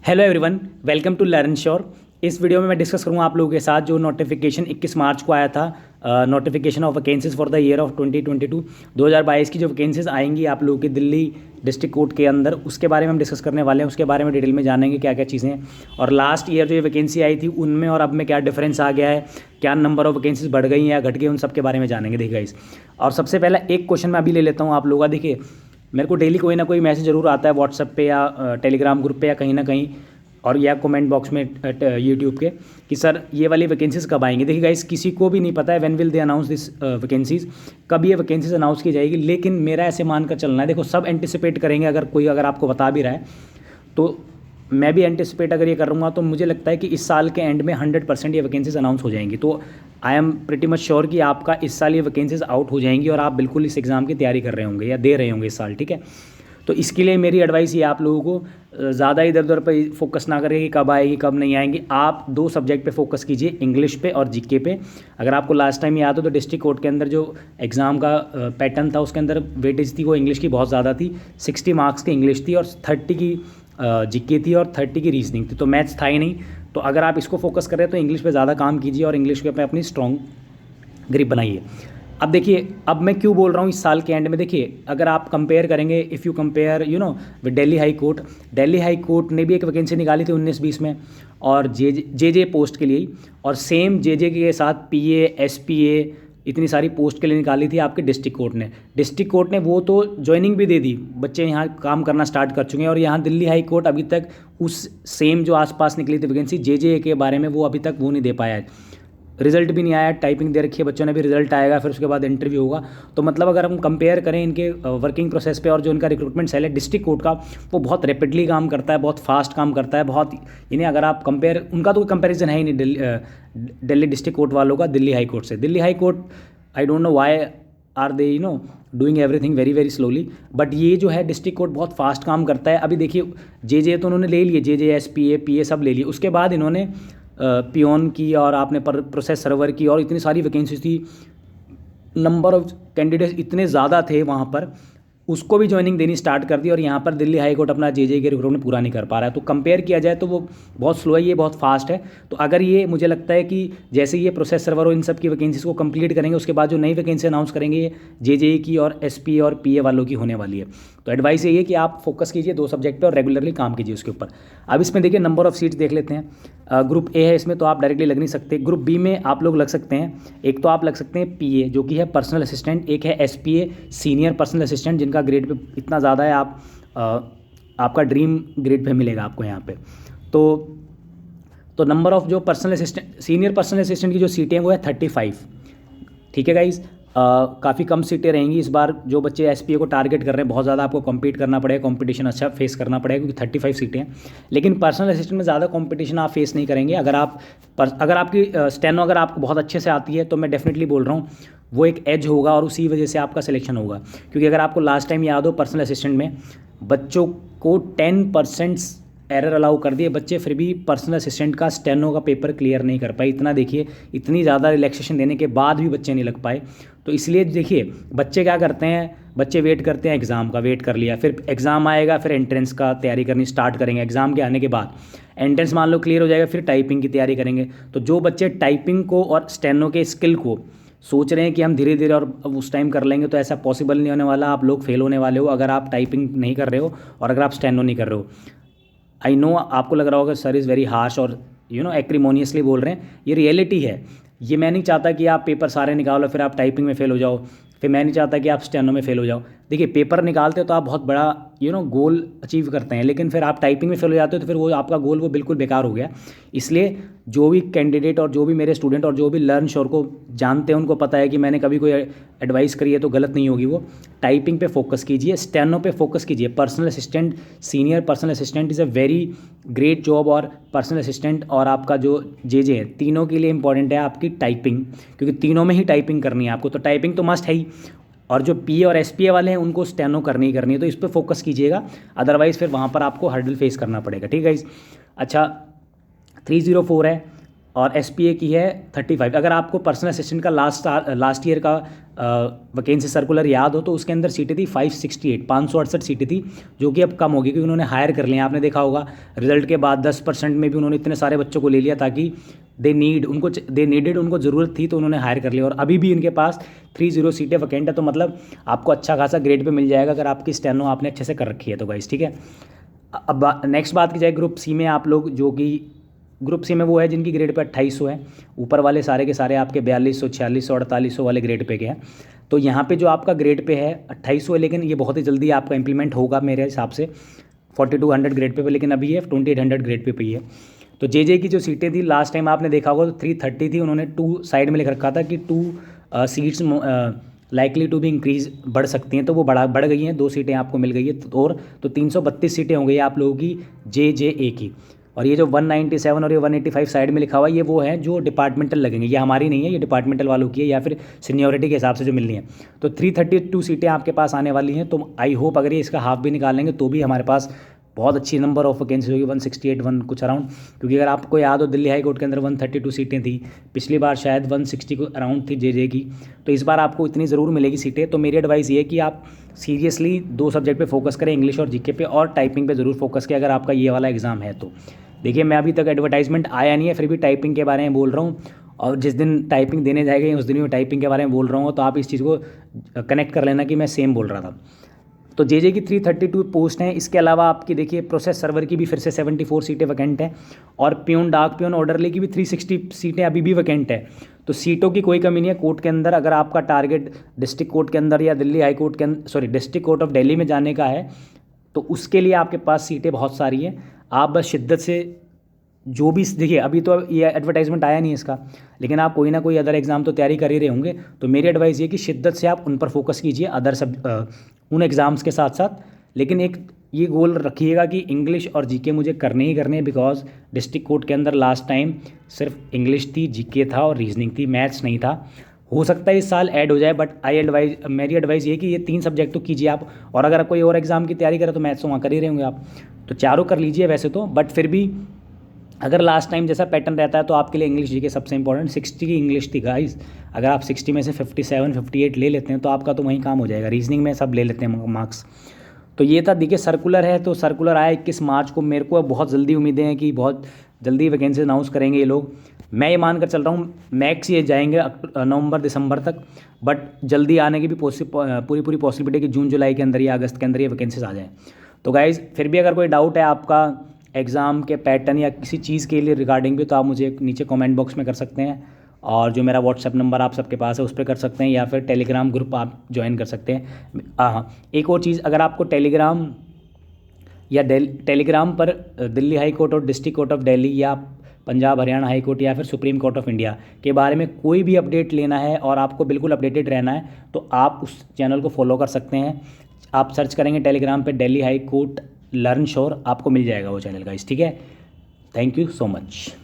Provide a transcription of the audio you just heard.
Hello everyone, welcome to learn sure. इस video में मैं डिस्कस करूंगा आप लोगों के साथ जो नोटिफिकेशन 21 मार्च को आया था। Notification of vacancies for the year of 2022 2022 की जो वैकेंसीज आएंगी आप लोगों की दिल्ली डिस्ट्रिक्ट कोर्ट के अंदर, उसके बारे में हम डिस्कस करने वाले हैं। उसके बारे में डिटेल में जानेंगे क्या क्या चीज़ें हैं और लास्ट ईयर जो ये वैकेंसी आई थी उनमें और अब में क्या डिफरेंस आ गया है, क्या नंबर ऑफ वैकेंसीज बढ़ गई हैं या घट गई, उन सब के बारे में जानेंगे। देखिए गाइस, और सबसे पहला एक क्वेश्चन मैं अभी ले लेता हूँ आप लोगों का। देखिए, मेरे को डेली कोई ना कोई मैसेज जरूर आता है व्हाट्सएप पे या टेलीग्राम ग्रुप पे या कहीं ना कहीं, और या कमेंट बॉक्स में यूट्यूब के, कि सर ये वाली वैकेंसीज़ कब आएंगी। देखिए गाइस, किसी को भी नहीं पता है when will they announce this vacancies, कब ये वैकेंसीज अनाउंस की जाएगी। लेकिन मेरा ऐसे मानकर चलना है, देखो सब एंटिसिपेट करेंगे, अगर आपको बता भी रहा है तो मैं भी एंटिसिपेट अगर ये करूँगा तो मुझे लगता है कि इस साल के एंड में 100% ये वैकेंसीज अनाउंस हो जाएंगी। तो I am pretty much sure कि आपका इस साल ये वैकेंसीज आउट हो जाएंगी और आप बिल्कुल इस एग्ज़ाम की तैयारी कर रहे होंगे या दे रहे होंगे इस साल, ठीक है। तो इसके लिए मेरी एडवाइस ये आप लोगों को ज़्यादा इधर उधर पर फोकस ना करें कि कब आएगी कब नहीं आएंगी। आप दो सब्जेक्ट पे फोकस कीजिए, इंग्लिश पे और जीके पे। अगर आपको लास्ट टाइम याद हो तो डिस्ट्रिक्ट कोर्ट के अंदर जो एग्ज़ाम का पैटर्न था उसके अंदर वेटेज थी वो इंग्लिश की बहुत ज़्यादा थी। 60 मार्क्स की इंग्लिश थी और 30 की जीके थी और 30 की रीजनिंग थी, तो मैथ्स था ही नहीं। तो अगर आप इसको फोकस करें तो इंग्लिश पे ज़्यादा काम कीजिए और इंग्लिश पे अपनी स्ट्रॉन्ग ग्रिप बनाइए। अब देखिए, अब मैं क्यों बोल रहा हूँ इस साल के एंड में। देखिए, अगर आप कंपेयर करेंगे, if you compare with Delhi high court ने भी एक वैकेंसी निकाली थी 19-20 में, और जे पोस्ट के लिए, और सेम जे के साथ पीए एसपीए इतनी सारी पोस्ट के लिए निकाली थी आपके डिस्ट्रिक्ट कोर्ट ने वो तो ज्वाइनिंग भी दे दी, बच्चे यहाँ काम करना स्टार्ट कर चुके हैं। और यहाँ दिल्ली हाई कोर्ट अभी तक उस सेम जो आसपास निकली थी वैकेंसी जे के बारे में वो अभी तक वो नहीं दे पाया है, रिजल्ट भी नहीं आया। टाइपिंग दे रखी है बच्चों ने भी, रिजल्ट आएगा फिर उसके बाद इंटरव्यू होगा। तो मतलब अगर हम कंपेयर करें इनके वर्किंग प्रोसेस पे और जो इनका रिक्रूटमेंट सेल है डिस्ट्रिक्ट कोर्ट का, वो बहुत रैपिडली काम करता है, बहुत फास्ट काम करता है, बहुत इन्हें अगर आप कंपेयर, उनका तो कोई कंपेरिजन है ही नहीं दिल्ली डिस्ट्रिक्ट कोर्ट वालों का दिल्ली हाई कोर्ट से। Delhi high court I don't know why are they doing everything very very slowly, but ये जो है डिस्ट्रिक्ट कोर्ट बहुत फास्ट काम करता है। अभी देखिए, जे तो उन्होंने ले लिए, जे एस पी ए सब ले लिए। उसके बाद इन्होंने पियोन की और आपने प्रोसेस सर्वर की और इतनी सारी वैकेंसी थी, नंबर ऑफ कैंडिडेट्स इतने ज़्यादा थे वहाँ पर, उसको भी ज्वाइनिंग देनी स्टार्ट कर दी। और यहाँ पर दिल्ली हाई कोर्ट अपना जे के रिक्रूटमेंट पूरा नहीं कर पा रहा है। तो कंपेयर किया जाए तो वो बहुत स्लो है, ये बहुत फास्ट है। तो अगर ये मुझे लगता है कि जैसे ये प्रोसेस सर्वर और इन सब की वैकेंसीज को कंप्लीट करेंगे उसके बाद जो नई वैकेंसी अनाउंस करेंगे ये जे की और एसपी और पीए वालों की होने वाली है। तो एडवाइस यही है कि आप फोकस कीजिए दो सब्जेक्ट पे और रेगुलरली काम कीजिए उसके ऊपर। अब इसमें देखिए नंबर ऑफ सीट्स देख लेते हैं। ग्रुप ए है, इसमें तो आप डायरेक्टली लग नहीं सकते। ग्रुप बी में आप लोग लग सकते हैं, एक तो आप लग सकते हैं पीए जो कि है पर्सनल असिस्टेंट, एक है एसपीए सीनियर पर्सनल असिस्टेंट जिनका ग्रेड पे इतना ज़्यादा है, आपका ड्रीम ग्रेड पे मिलेगा आपको यहाँ पे। तो नंबर ऑफ जो personal assistant senior personal assistant की जो सीटें हैं वो है 35, ठीक है गाइज। काफ़ी कम सीटें रहेंगी इस बार। जो बच्चे एसपीए को टारगेट कर रहे हैं बहुत ज़्यादा आपको कॉम्पीट करना पड़ेगा, कंपटीशन अच्छा फेस करना पड़ेगा क्योंकि 35 सीटें हैं। लेकिन पर्सनल असिस्टेंट में ज़्यादा कंपटीशन आप फेस नहीं करेंगे। अगर आपकी स्टेनो अगर आपको बहुत अच्छे से आती है तो मैं डेफिनेटली बोल रहा हूँ वो एक एज होगा और उसी वजह से आपका सिलेक्शन होगा। क्योंकि अगर आपको लास्ट टाइम याद हो पर्सनल असिस्टेंट में बच्चों को 10% एरर अलाउ कर दिए बच्चे, फिर भी पर्सनल असिस्टेंट का स्टेनो का पेपर क्लियर नहीं कर पाए। इतना देखिए, इतनी ज़्यादा रिलैक्सेशन देने के बाद भी बच्चे नहीं लग पाए। तो इसलिए देखिए बच्चे क्या करते हैं, बच्चे वेट करते हैं एग्ज़ाम का, वेट कर लिया, फिर एग्ज़ाम आएगा, फिर एंट्रेंस का तैयारी करनी स्टार्ट करेंगे। एग्ज़ाम के आने के बाद एंट्रेंस मान लो क्लियर हो जाएगा, फिर टाइपिंग की तैयारी करेंगे। तो जो बच्चे टाइपिंग को और स्टेनो के स्किल को सोच रहे हैं कि हम धीरे धीरे और उस टाइम कर लेंगे, तो ऐसा पॉसिबल नहीं होने वाला। आप लोग फेल होने वाले हो अगर आप टाइपिंग नहीं कर रहे हो और अगर आप स्टेनो नहीं कर रहे हो। आई नो आपको लग रहा होगा सर इज़ वेरी हार्श और एक्रीमोनियसली बोल रहे हैं, ये रियलिटी है। ये मैं नहीं चाहता कि आप पेपर सारे निकालो फिर आप टाइपिंग में फेल हो जाओ, फिर मैं नहीं चाहता कि आप स्टेनो में फेल हो जाओ। देखिए, पेपर निकालते हो तो आप बहुत बड़ा गोल अचीव करते हैं, लेकिन फिर आप टाइपिंग में फेल हो जाते हो तो फिर वो आपका गोल वो बिल्कुल बेकार हो गया। इसलिए जो भी कैंडिडेट और जो भी मेरे स्टूडेंट और जो भी लर्न श्योर को जानते हैं उनको पता है कि मैंने कभी कोई एडवाइस करी है तो गलत नहीं होगी वो। टाइपिंग पे फोकस कीजिए, स्टेनो पे फोकस कीजिए। Personal assistant, senior personal assistant is a very great job, और पर्सनल असिस्टेंट और आपका जो जे है, तीनों के लिए इंपॉर्टेंट है आपकी टाइपिंग, क्योंकि तीनों में ही टाइपिंग करनी है आपको। तो टाइपिंग तो मस्ट है ही, और जो पीए और एसपीए वाले हैं उनको स्टेनो करनी ही करनी है। तो इस पर फोकस कीजिएगा, अदरवाइज़ फिर वहाँ पर आपको हर्डल फेस करना पड़ेगा, ठीक है। अच्छा, 304 है और SPA की है 35। अगर आपको पर्सनल असिस्टेंट का लास्ट ईयर का वैकेंसी सर्कुलर याद हो तो उसके अंदर सीटें थी 568 सीटें थी, जो कि अब कम होगी क्योंकि उन्होंने हायर कर लिया। आपने देखा होगा रिजल्ट के बाद 10% में भी उन्होंने इतने सारे बच्चों को ले लिया ताकि दे नीडेड, उनको ज़रूरत थी तो उन्होंने हायर कर लिया। और अभी भी इनके पास 30 सीटें वैकेंट है, तो मतलब आपको अच्छा खासा ग्रेड पे मिल जाएगा अगर आपकी स्टेनो आपने अच्छे से कर रखी है तो गाइस, ठीक है। अब नेक्स्ट बात की जाए ग्रुप सी में, आप लोग जो कि ग्रुप सी में वो है जिनकी ग्रेड पे 2800 है, ऊपर वाले सारे के सारे आपके 4200, 4600, 4800 वाले ग्रेड पे के हैं। तो यहाँ पे जो आपका ग्रेड पे है 2800 है, लेकिन ये बहुत ही जल्दी आपका इंप्लीमेंट होगा मेरे हिसाब से 4200 ग्रेड पे, लेकिन अभी ये 2800 ग्रेड पे ही है। तो जे की जो सीटें थी लास्ट टाइम आपने देखा होगा तो 330 थी, उन्होंने 2 साइड में लिख रखा था कि 2 seats likely to be increase बढ़ सकती हैं, तो वो बढ़ गई हैं, 2 सीटें आपको मिल गई है और तो 332 सीटें हो गई आप लोगों की जे की। और ये जो 197 और ये 185 साइड में लिखा हुआ है ये वो है जो डिपार्टमेंटल लगेंगे, ये हमारी नहीं है, ये डिपार्टमेंटल वालों की है या फिर सीनियरिटी के हिसाब से जो मिलनी है। तो 332 सीटें आपके पास आने वाली हैं, तो आई होप अगर ये इसका हाफ भी निकालेंगे तो भी हमारे पास बहुत अच्छी नंबर ऑफ वैकेंसी होगी, 168 कुछ अराउंड। क्योंकि अगर आपको याद हो दिल्ली हाई कोर्ट के अंदर 132 सीटें थी, पिछली बार शायद 160 को अराउंड थी जे की, तो इस बार आपको इतनी ज़रूर मिलेगी सीटें। तो मेरी एडवाइस ये है कि आप सीरियसली 2 सब्जेक्ट पे फोकस करें, इंग्लिश और जीके पे, और टाइपिंग पे ज़रूर फोकस करें अगर आपका ये वाला एग्ज़ाम है तो। देखिए मैं अभी तक एडवर्टाइजमेंट आया नहीं है, फिर भी टाइपिंग के बारे में बोल रहा हूँ, और जिस दिन टाइपिंग देने जाएंगे उस दिन मैं टाइपिंग के बारे में बोल रहा हूँ, तो आप इस चीज़ को कनेक्ट कर लेना कि मैं सेम बोल रहा था। तो जे की 332 पोस्ट हैं। इसके अलावा आपकी देखिए प्रोसेस सर्वर की भी फिर से 74 सीटें वैकेंट हैं, और प्यून डाक प्यून ऑर्डरली की भी 360 सीटें अभी भी वैकेंट है। तो सीटों की कोई कमी नहीं है कोर्ट के अंदर। अगर आपका टारगेट डिस्ट्रिक्ट कोर्ट के अंदर या दिल्ली हाई कोर्ट के अंदर, डिस्ट्रिक्ट कोर्ट ऑफ दिल्ली में जाने का है, तो उसके लिए आपके पास सीटें बहुत सारी हैं। आप बस शिद्दत से जो भी देखिए, अभी तो ये एडवर्टाइजमेंट आया नहीं इसका, लेकिन आप कोई ना कोई अदर एग्ज़ाम तो तैयारी कर ही रहे होंगे, तो मेरी एडवाइस ये कि शिद्दत से आप उन पर फोकस कीजिए उन एग्ज़ाम्स के साथ साथ। लेकिन एक ये गोल रखिएगा कि इंग्लिश और जीके मुझे करने ही करने हैं, बिकॉज डिस्ट्रिक्ट कोर्ट के अंदर लास्ट टाइम सिर्फ इंग्लिश थी, जीके था और रीजनिंग थी, मैथ्स नहीं था। हो सकता है इस साल ऐड हो जाए, बट मेरी एडवाइस ये कि ये 3 सब्जेक्ट तो कीजिए आप, और अगर कोई और एग्ज़ाम की तैयारी करें तो मैथ्स तो वहाँ कर ही रहे होंगे आप, तो चारों कर लीजिए वैसे तो। बट फिर भी अगर लास्ट टाइम जैसा पैटर्न रहता है तो आपके लिए इंग्लिश जीके सबसे इंपॉर्टेंट। 60 की इंग्लिश थी गाइस, अगर आप 60 में से 57 58 ले लेते हैं तो आपका तो वहीं काम हो जाएगा। रीजनिंग में सब ले लेते हैं मार्क्स। तो ये था, देखिए सर्कुलर है, तो सर्कुलर आया 21 मार्च को। मेरे को बहुत जल्दी उम्मीदें हैं कि बहुत जल्दी वैकेंसी अनाउंस करेंगे ये लोग। मैं ये मान कर चल रहा हूँ मैक्स ये जाएंगे नवंबर दिसंबर तक, बट जल्दी आने की भी पूरी पॉसिबिलिटी कि जून जुलाई के अंदर या अगस्त के अंदर ये वैकेंसीज आ जाएँ। तो गाइज़ फिर भी अगर कोई डाउट है आपका एग्ज़ाम के पैटर्न या किसी चीज़ के लिए रिगार्डिंग भी, तो आप मुझे नीचे कमेंट बॉक्स में कर सकते हैं, और जो मेरा व्हाट्सएप नंबर आप सबके पास है उस पर कर सकते हैं, या फिर टेलीग्राम ग्रुप आप ज्वाइन कर सकते हैं। हाँ, एक और चीज़, अगर आपको टेलीग्राम पर दिल्ली हाई कोर्ट और डिस्ट्रिक्ट कोर्ट ऑफ दिल्ली या पंजाब हरियाणा हाई कोर्ट या फिर सुप्रीम कोर्ट ऑफ इंडिया के बारे में कोई भी अपडेट लेना है और आपको बिल्कुल अपडेटेड रहना है, तो आप उस चैनल को फॉलो कर सकते हैं। आप सर्च करेंगे टेलीग्राम पे Delhi high court learn sure, आपको मिल जाएगा वो चैनल गाइस, ठीक है। Thank you so much.